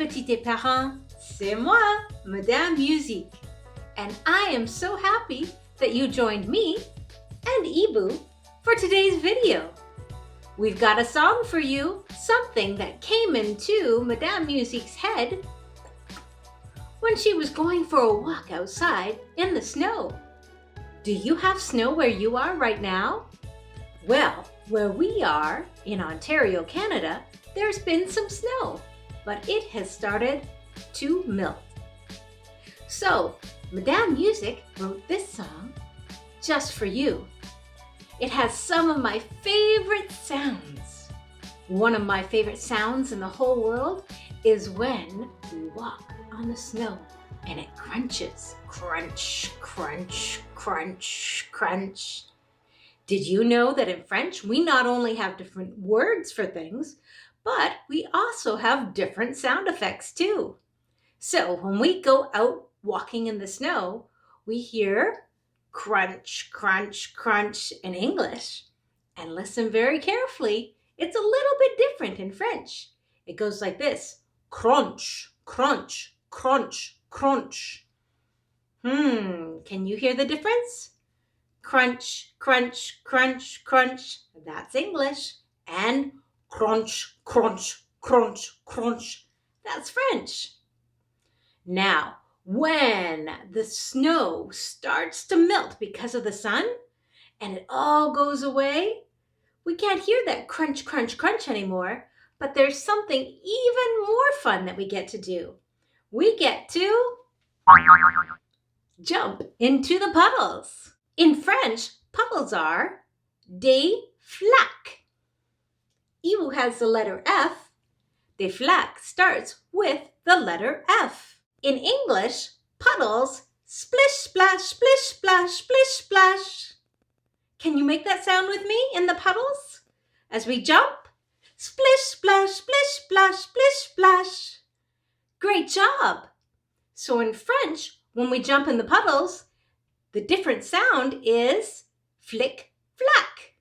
petits et parents, c'est moi, Madame Musique. And I am so happy that you joined me and Ibu for today's video. We've got a song for you, something that came into Madame Musique's head when she was going for a walk outside in the snow. Do you have snow where you are right now? Well, where we are in Ontario, Canada, there's been some snow, but it has started to melt. So, Madame Musique wrote this song just for you. It has some of my favorite sounds. One of my favorite sounds in the whole world is when we walk on the snow and it crunches. Crunch, crunch, crunch, crunch. Did you know that in French, we not only have different words for things, but we also have different sound effects too. So when we go out walking in the snow, we hear crunch, crunch, crunch in English. And listen very carefully, it's a little bit different in French. It goes like this: crunch, crunch, crunch, crunch. Can you hear the difference? Crunch, crunch, crunch, crunch. That's English. And crunch, crunch, crunch, crunch. That's French. Now, when the snow starts to melt because of the sun and it all goes away, we can't hear that crunch, crunch, crunch anymore, but there's something even more fun that we get to do. We get to jump into the puddles. In French, puddles are des flaques. Ibu has the letter F. Des flaques starts with the letter F. In English, puddles, splish, splash, splish, splash, splish, splash. Can you make that sound with me in the puddles? As we jump, splish, splash, splish, splash, splish, splash. Great job. So in French, when we jump in the puddles, the different sound is flick, flack.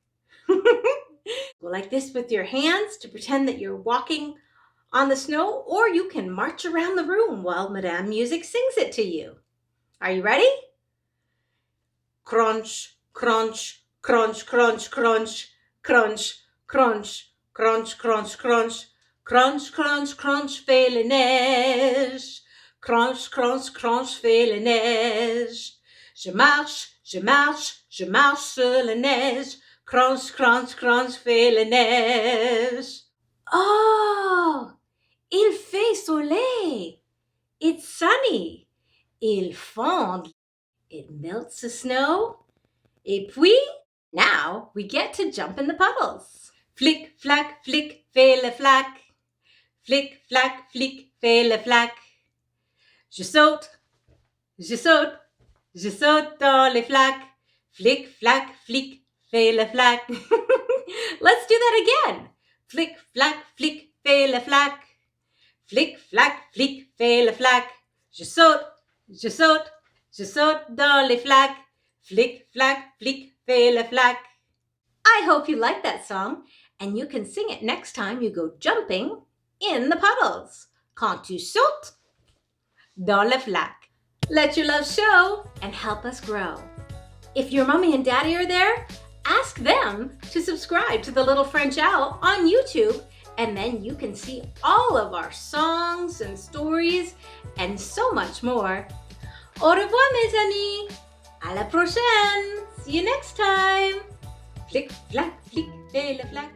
Go like this with your hands to pretend that you're walking on the snow, or you can march around the room while Madame Musique sings it to you. Are you ready? Crunch, crunch, crunch, crunch, crunch, crunch, crunch, crunch, crunch, crunch, crunch, crunch, crunch, fait la neige. Crunch, crunch, crunch, fait la neige. Je marche, je marche, je marche sur la neige. Crunch, crunch, crunch, fait la neige. Oh! Il fait soleil. It's sunny. Il fond. It melts the snow. Et puis, now we get to jump in the puddles. Flick, flack, flick, fait le flac. Flick, flack, flick, fait le flac. Je saute, je saute, je saute dans les flaques. Flick, flack, flick, fait le flac. Let's do that again. Flick, flack, flick, fait le flac. Flick, flack, flick, fait le flac. Je saute, je saute, je saute dans les flaques. Flick, flack, flick, fait le flac. I hope you like that song, and you can sing it next time you go jumping in the puddles. Quand tu sautes dans le flac. Let your love show and help us grow. If your mommy and daddy are there, ask them to subscribe to The Little French Owl on YouTube, and then you can see all of our songs and stories and so much more. Au revoir, mes amis. À la prochaine. See you next time. Flick, flack, flick, fait le flac.